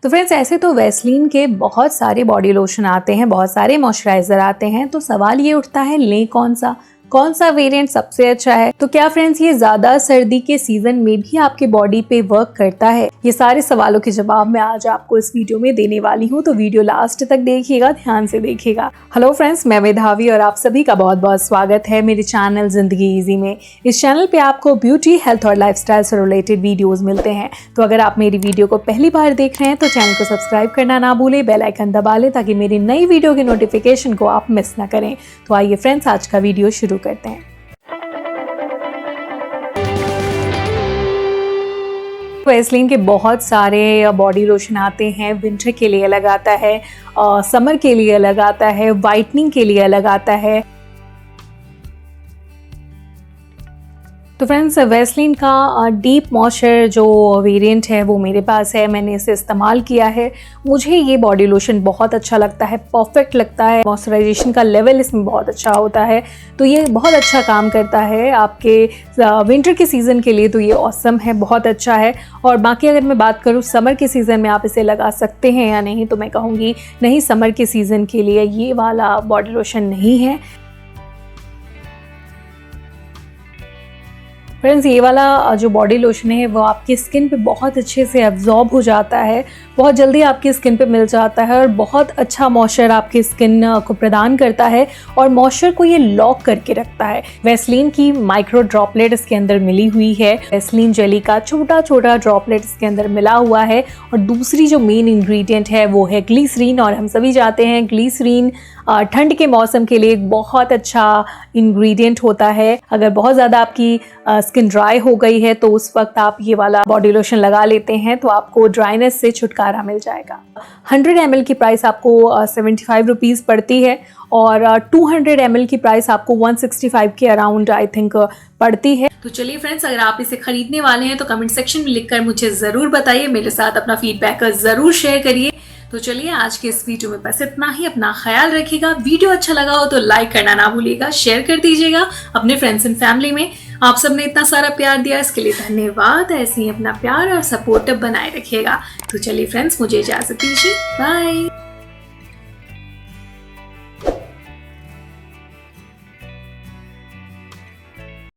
तो फ्रेंड्स ऐसे तो वैसलीन के बहुत सारे बॉडी लोशन आते हैं, बहुत सारे मॉइस्चराइजर आते हैं, तो सवाल ये उठता है लें कौन सा वेरिएंट सबसे अच्छा है। तो क्या फ्रेंड्स ये ज्यादा सर्दी के सीजन में भी आपके बॉडी पे वर्क करता है? ये सारे सवालों के जवाब मैं आज आपको इस वीडियो में देने वाली हूँ, तो वीडियो लास्ट तक देखिएगा, ध्यान से देखिएगा। हेलो फ्रेंड्स, मैं मेधावी और आप सभी का बहुत बहुत स्वागत है मेरे चैनल जिंदगी इजी में। इस चैनल पे आपको ब्यूटी, हेल्थ और लाइफस्टाइल से रिलेटेड वीडियोस मिलते हैं। तो अगर आप मेरी वीडियो को पहली बार देख रहे हैं तो चैनल को सब्सक्राइब करना ना भूलें, बेल आइकन दबा लें ताकि मेरी नई वीडियो की नोटिफिकेशन को आप मिस ना करें। तो आइए फ्रेंड्स, आज का वीडियो शुरू करते हैं। वैसलीन के बहुत सारे बॉडी लोशन आते हैं। विंटर के लिए अलग आता है, समर के लिए अलग आता है, वाइटनिंग के लिए अलग आता है। तो फ्रेंड्स वैसलीन का डीप मॉइस्चर जो वेरिएंट है वो मेरे पास है, मैंने इसे इस्तेमाल किया है। मुझे ये बॉडी लोशन बहुत अच्छा लगता है, परफेक्ट लगता है। मॉइस्चराइजेशन का लेवल इसमें बहुत अच्छा होता है, तो ये बहुत अच्छा काम करता है आपके विंटर के सीज़न के लिए। तो ये ऑसम है, बहुत अच्छा है। और बाकी अगर मैं बात करूँ समर के सीज़न में आप इसे लगा सकते हैं या नहीं, तो मैं कहूँगी नहीं, समर के सीज़न के लिए ये वाला बॉडी लोशन नहीं है। फ्रेंड्स ये वाला जो बॉडी लोशन है वो आपकी स्किन पे बहुत अच्छे से एब्जॉर्ब हो जाता है, बहुत जल्दी आपकी स्किन पे मिल जाता है और बहुत अच्छा मॉइस्चर आपकी स्किन को प्रदान करता है और मॉइस्चर को ये लॉक करके रखता है। वैसलीन की माइक्रो ड्रॉपलेट इसके अंदर मिली हुई है, वैसलीन जेली का छोटा छोटा ड्रॉपलेट इसके अंदर मिला हुआ है। और दूसरी जो मेन इंग्रेडिएंट है वो है ग्लिसरीन, और हम सभी जानते हैं ग्लिसरीन ठंड के मौसम के लिए एक बहुत अच्छा इंग्रेडिएंट होता है। अगर बहुत ज़्यादा आपकी स्किन ड्राई हो गई है तो उस वक्त आप ये वाला बॉडी लोशन लगा लेते हैं तो आपको ड्राइनेस से छुटकारा मिल जाएगा। 100 ml की प्राइस आपको 75 रुपीज़ पड़ती है और 200 ml की प्राइस आपको 165 के अराउंड आई थिंक पड़ती है। तो चलिए फ्रेंड्स, अगर आप इसे खरीदने वाले हैं तो कमेंट सेक्शन में लिखकर मुझे ज़रूर बताइए, मेरे साथ अपना फीडबैक ज़रूर शेयर करिए। तो चलिए आज के इस वीडियो में बस इतना ही। अपना ख्याल रखिएगा। वीडियो अच्छा लगा हो तो लाइक करना ना भूलिएगा, शेयर कर दीजिएगा अपने फ्रेंड्स एंड फैमिली में। आप सबने इतना सारा प्यार दिया, इसके लिए धन्यवाद। ऐसे ही अपना प्यार और सपोर्ट बनाए रखिएगा। तो चलिए फ्रेंड्स, मुझे इजाजत दीजिए, बाय।